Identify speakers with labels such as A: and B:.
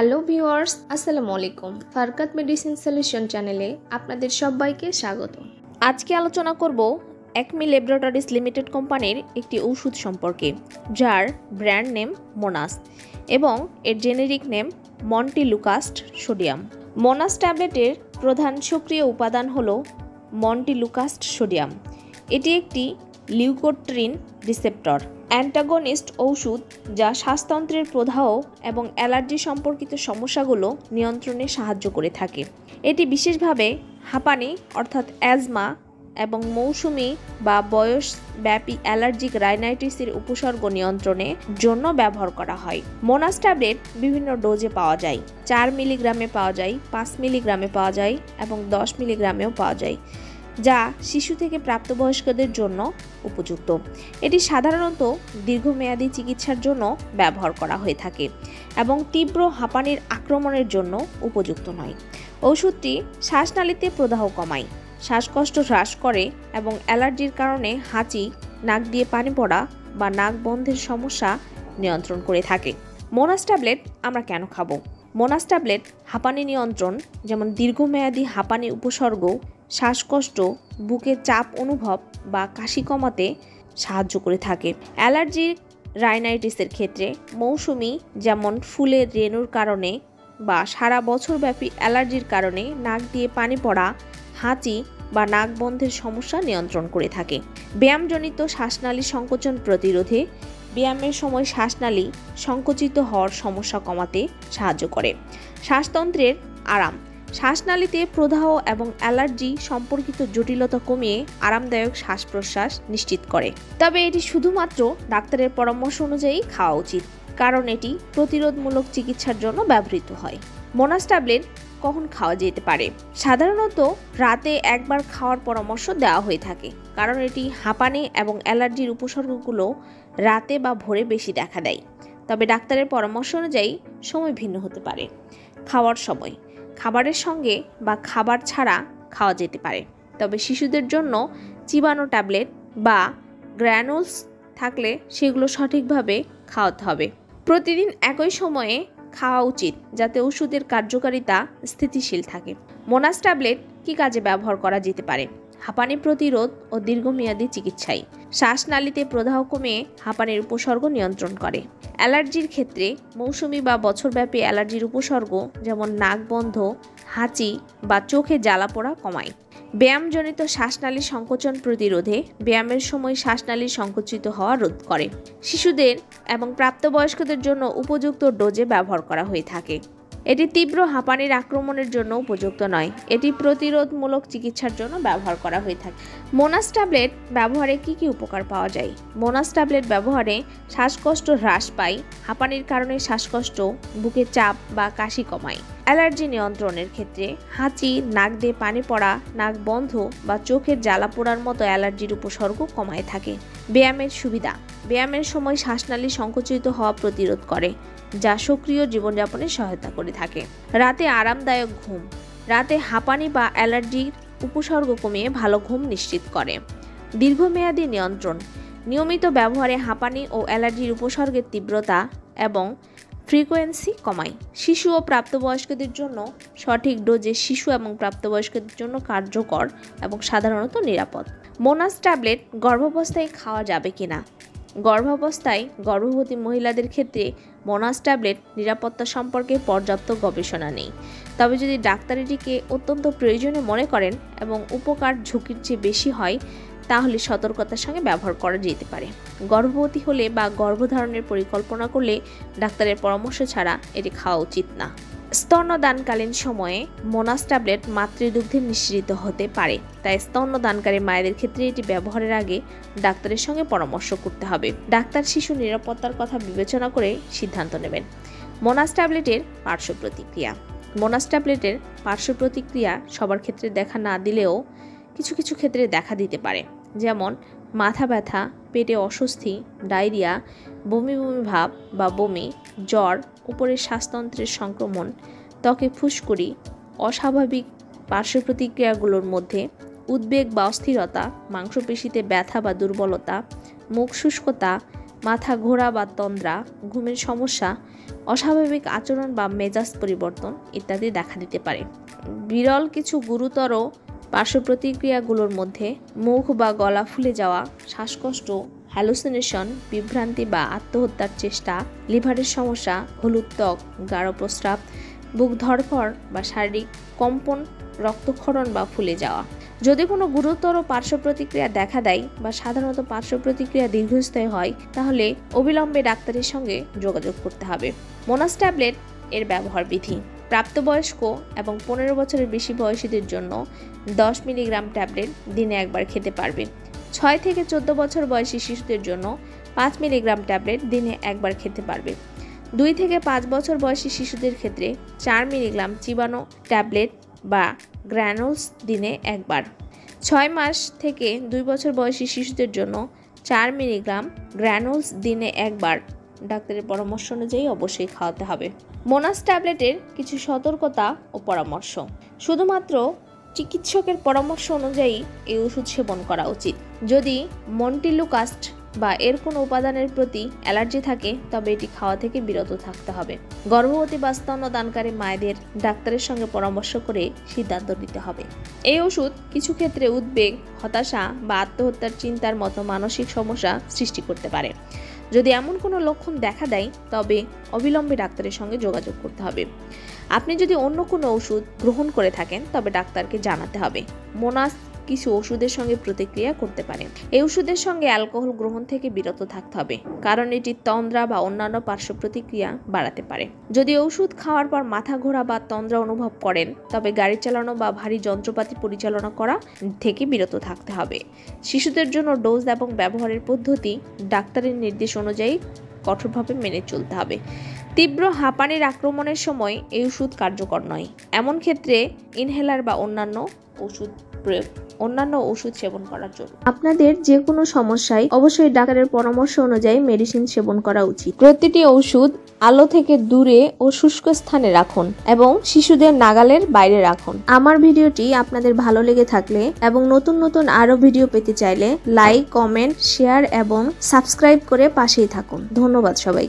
A: Hello viewers, আসসালামু আলাইকুম। ফারকাত medicine solution চ্যানেলে আপনাদের সবাইকে স্বাগত। আজকে আলোচনা করব একমি ল্যাবরেটরিজ লিমিটেড কোম্পানির একটি ওষুধ সম্পর্কে, যার ব্র্যান্ড নেম মোনাস এবং এর generic name montelukast sodium. Monas ট্যাবলেটের প্রধান সক্রিয় উপাদান হলো মন্টিলুকাস্ট সোডিয়াম। এটি একটি লিউকোট্রিন রিসেপ্টর অ্যান্টাগনিস্ট ঔষধ, যা শ্বাসতন্ত্রের প্রদাহ এবং অ্যালার্জি সম্পর্কিত সমস্যাগুলো নিয়ন্ত্রণে সাহায্য করে থাকে। এটি বিশেষভাবে হাঁপানি অর্থাৎ অ্যাজমা এবং মৌসুমি বা বয়সব্যাপী অ্যালার্জিক রাইনাইটিসের উপসর্গ নিয়ন্ত্রণের জন্য ব্যবহার করা হয়। মোনাস ট্যাবলেট বিভিন্ন ডোজে পাওয়া যায়। 4 মিলিগ্রামে পাওয়া যায়, 5 মিলিগ্রামে পাওয়া যায় এবং 10 মিলিগ্রামেও পাওয়া যায়, যা শিশু থেকে প্রাপ্তবয়স্কদের জন্য উপযুক্ত। এটি সাধারণত দীর্ঘমেয়াদী চিকিৎসার জন্য ব্যবহার করা হয়ে থাকে এবং তীব্র হাঁপানির আক্রমণের জন্য উপযুক্ত নয়। ওষুধটি শ্বাসনালীতে প্রদাহ কমায়, শ্বাসকষ্ট হ্রাস করে এবং অ্যালার্জির কারণে হাঁচি, নাক দিয়ে পানি পড়া বা নাক বন্ধের সমস্যা নিয়ন্ত্রণ করে থাকে। মোনাস ট্যাবলেট আমরা কেন খাবো? মোনাস ট্যাবলেট হাঁপানি নিয়ন্ত্রণ, যেমন দীর্ঘমেয়াদী হাঁপানি উপসর্গ, শ্বাসকষ্ট, বুকে চাপ অনুভব বা কাশি কমাতে সাহায্য করে থাকে। অ্যালার্জিক রাইনাইটিসের ক্ষেত্রে মৌসুমি, যেমন ফুলের রেণুর কারণে বা সারা বছরব্যাপী অ্যালার্জির কারণে নাক দিয়ে পানি পড়া, হাঁচি বা নাক বন্ধের সমস্যা নিয়ন্ত্রণ করে থাকে। ব্যায়ামজনিত শ্বাসনালী সংকোচন প্রতিরোধে ব্যায়ামের সময় শ্বাসনালী সংকুচিত হওয়ার সমস্যা কমাতে সাহায্য করে। শ্বাসতন্ত্রের আরাম, শ্বাসনালীতে প্রদাহ এবং অ্যালার্জি সম্পর্কিত জটিলতা কমিয়ে আরামদায়ক শ্বাস প্রশ্বাস নিশ্চিত করে। তবে এটি শুধুমাত্র ডাক্তারের পরামর্শ অনুযায়ী খাওয়া উচিত, কারণ এটি প্রতিরোধমূলক চিকিৎসার জন্য ব্যবহৃত হয়। মোনাস ট্যাবলেট কখন খাওয়া যেতে পারে? সাধারণত রাতে একবার খাওয়ার পরামর্শ দেওয়া হয়ে থাকে, কারণ এটি হাঁপানি এবং অ্যালার্জির উপসর্গগুলো রাতে বা ভোরে বেশি দেখা দেয়। তবে ডাক্তারের পরামর্শ অনুযায়ী সময় ভিন্ন হতে পারে। খাওয়ার সময় খাবারের সঙ্গে বা খাবার ছাড়া খাওয়া যেতে পারে, তবে শিশুদের জন্য চিবানো ট্যাবলেট বা গ্র্যানুলস থাকলে সেগুলো সঠিকভাবে খাওয়াতে হবে। প্রতিদিন একই সময়ে খাওয়া উচিত, যাতে ওষুধের কার্যকারিতা স্থিতিশীল থাকে। মোনাস ট্যাবলেট কী কাজে ব্যবহার করা যেতে পারে? হাঁপানি প্রতিরোধ ও দীর্ঘমেয়াদী চিকিৎসায়, শ্বাসনালীতে প্রদাহ কমিয়ে হাঁপানির উপসর্গ নিয়ন্ত্রণ করে। অ্যালার্জির ক্ষেত্রে মৌসুমি বা বছরব্যাপী অ্যালার্জির উপসর্গ, যেমন নাক বন্ধ, হাঁচি বা চোখে জ্বালা পোড়া কমায়। ব্যায়ামজনিত শ্বাসনালী সংকোচন প্রতিরোধে ব্যায়ামের সময় শ্বাসনালী সংকুচিত হওয়া রোধ করে। শিশুদের এবং প্রাপ্তবয়স্কদের জন্য উপযুক্ত ডোজে ব্যবহার করা হয়ে থাকে। এটি তীব্র হাঁপানির আক্রমণের জন্য উপযুক্ত নয়। এটি প্রতিরোধমূলক চিকিৎসার জন্য ব্যবহার করা হয়ে থাকে। মোনাস ট্যাবলেট ব্যবহারে কি কি উপকার পাওয়া যায়? মোনাস ট্যাবলেট ব্যবহারে শ্বাসকষ্ট হ্রাস পায়, হাঁপানির কারণে শ্বাসকষ্ট, বুকে চাপ বা কাশি কমায়। অ্যালার্জি নিয়ন্ত্রণের ক্ষেত্রে হাঁচি, নাক দিয়ে পানি পড়া, নাক বন্ধ বা চোখের জ্বালা পোড়ার মতো অ্যালার্জির উপসর্গ কমায় থাকে। ব্যায়ামের সুবিধা, ব্যায়ামের সময় শ্বাসনালী সংকুচিত হওয়া প্রতিরোধ করে, যা সক্রিয় জীবনযাপনে সহায়তা করে থাকে। রাতে আরামদায়ক ঘুম, রাতে হাঁপানি বা অ্যালার্জির উপসর্গ কমিয়ে ভালো ঘুম নিশ্চিত করে। দীর্ঘমেয়াদী নিয়ন্ত্রণ, নিয়মিত ব্যবহারে হাঁপানি ও অ্যালার্জির উপসর্গের তীব্রতা এবং ফ্রিকোয়েন্সি কমায়। শিশু ও প্রাপ্তবয়স্কদের জন্য সঠিক ডোজে শিশু এবং প্রাপ্তবয়স্কদের জন্য কার্যকর এবং সাধারণত নিরাপদ। মোনাস ট্যাবলেট গর্ভাবস্থায় খাওয়া যাবে কিনা? গর্ভাবস্থায় গর্ভবতী মহিলাদের ক্ষেত্রে মোনাস ট্যাবলেট নিরাপত্তা সম্পর্কে পর্যাপ্ত গবেষণা নেই। তবে যদি ডাক্তার এটিকে অত্যন্ত প্রয়োজনীয় মনে করেন এবং উপকার ঝুঁকির চেয়ে বেশি হয়, তাহলে সতর্কতার সঙ্গে ব্যবহার করা যেতে পারে। গর্ভবতী হলে বা গর্ভধারণের পরিকল্পনা করলে ডাক্তারের পরামর্শ ছাড়া এটি খাওয়া উচিত না। স্তন্যদানকালীন সময়ে মোনাস ট্যাবলেট মাতৃদুগ্ধে নিঃসৃত হতে পারে, তাই স্তন্যদানকারী মায়েদের ক্ষেত্রে এটি ব্যবহারের আগে ডাক্তারের সঙ্গে পরামর্শ করতে হবে। ডাক্তার শিশু নিরাপত্তার কথা বিবেচনা করে সিদ্ধান্ত নেবেন। মোনাস ট্যাবলেটের পার্শ্ব প্রতিক্রিয়া, মোনাস ট্যাবলেটের পার্শ্ব প্রতিক্রিয়া সবার ক্ষেত্রে দেখা না দিলেও কিছু কিছু ক্ষেত্রে দেখা দিতে পারে, যেমন মাথা ব্যথা, পেটে অস্বস্তি, ডায়রিয়া, বমি বমি ভাব বা বমি, জ্বর, উপরের শ্বাসতন্ত্রের সংক্রমণ, ত্বকে ফুসকুড়ি। অস্বাভাবিক পার্শ্ব প্রতিক্রিয়াগুলোর মধ্যে উদ্বেগ বা অস্থিরতা, মাংসপেশিতে ব্যথা বা দুর্বলতা, মুখ শুষ্কতা, মাথা ঘোরা বা তন্দ্রা, ঘুমের সমস্যা, অস্বাভাবিক আচরণ বা মেজাজ পরিবর্তন ইত্যাদি দেখা দিতে পারে। বিরল কিছু গুরুতর পার্শ্ব প্রতিক্রিয়াগুলোর মধ্যে মুখ বা গলা ফুলে যাওয়া, শ্বাসকষ্ট, হ্যালুসিনেশন, বিভ্রান্তি বা আত্মহত্যার চেষ্টা, লিভারের সমস্যা, হলুদ ত্বক, গাঢ় প্রস্রাব, বুক ধড়ফড় বা শারীরিক কম্পন, রক্তক্ষরণ বা ফুলে যাওয়া। যদি কোনো গুরুতর পার্শ্ব প্রতিক্রিয়া দেখা দেয় বা সাধারণত পার্শ্ব প্রতিক্রিয়া দীর্ঘস্থায়ী হয়, তাহলে অবিলম্বে ডাক্তারের সঙ্গে যোগাযোগ করতে হবে। মোনাস ট্যাবলেট এর ব্যবহার বিধি: প্রাপ্তবয়স্ক এবং 15 বছরের বেশি বয়সীদের জন্য 10 মিলিগ্রাম ট্যাবলেট দিনে একবার খেতে পারবে। 6 থেকে 14 বছর বয়সী শিশুদের জন্য 5 মিলিগ্রাম ট্যাবলেট দিনে একবার খেতে পারবে। 2 থেকে 5 বছর বয়সী শিশুদের ক্ষেত্রে 4 মিলিগ্রাম চিবানো ট্যাবলেট বা গ্র্যানুলস দিনে একবার। 6 মাস থেকে 2 বছর বয়সী শিশুদের জন্য 4 মিলিগ্রাম গ্র্যানুলস দিনে একবার ডাক্তারের পরামর্শ অনুযায়ী অবশ্যই খাওয়াতে হবে। মোনাস ট্যাবলেটের কিছু সতর্কতা ও পরামর্শ: শুধুমাত্র চিকিৎসকের পরামর্শ অনুযায়ী এই ওষুধ সেবন করা উচিত। যদি মন্টিলুকাস্ট বা এর কোনো উপাদানের প্রতি অ্যালার্জি থাকে তবে এটি খাওয়া থেকে বিরত থাকতে হবে। গর্ভবতী বা স্তন্যদানকারী মায়েদের ডাক্তারের সঙ্গে পরামর্শ করে সিদ্ধান্ত নিতে হবে। এই ওষুধ কিছু ক্ষেত্রে উদ্বেগ, হতাশা বা আত্মহত্যার চিন্তার মতো মানসিক সমস্যা সৃষ্টি করতে পারে। যদি এমন কোনো লক্ষণ দেখা দেয় তবে অবিলম্বে ডাক্তারের সঙ্গে যোগাযোগ করতে হবে। আপনি যদি অন্য কোনো ওষুধ গ্রহণ করে থাকেন তবে ডাক্তারকে জানাতে হবে। মোনাস কিছু ওষুধের সঙ্গে প্রতিক্রিয়া করতে পারে। এই ওষুধের সঙ্গে অ্যালকোহল গ্রহণ থেকে বিরত থাকতে হবে, কারণ এটি তন্দ্রা বা অন্যান্য পার্শ্ব প্রতিক্রিয়া বাড়াতে পারে। যদি ওষুধ খাওয়ার পর মাথা ঘোরা বা তন্দ্রা অনুভব করেন তবে গাড়ি চালানো বা ভারী যন্ত্রপাতি পরিচালনা করা থেকে বিরত থাকতে হবে। শিশুদের জন্য ডোজ এবং ব্যবহারের পদ্ধতি ডাক্তারের নির্দেশ অনুযায়ী কঠোরভাবে মেনে চলতে হবে। তীব্র হাঁপানির আক্রমণের সময় এই ওষুধ কার্যকর নয়। এমন ক্ষেত্রে ইনহেলার বা অন্যান্য ওষুধ সেবন করার জন্য আপনাদের যে কোনো সমস্যায় অবশ্যই ডাক্তারের পরামর্শ অনুযায়ী মেডিসিন সেবন করা উচিত। প্রতিটি ওষুধ আলো থেকে দূরে ও শুষ্ক স্থানে রাখুন এবং শিশুদের নাগালের বাইরে রাখুন। আমার ভিডিওটি আপনাদের ভালো লেগে থাকলে এবং নতুন নতুন আরো ভিডিও পেতে চাইলে লাইক, কমেন্ট, শেয়ার এবং সাবস্ক্রাইব করে পাশেই থাকুন। ধন্যবাদ সবাই।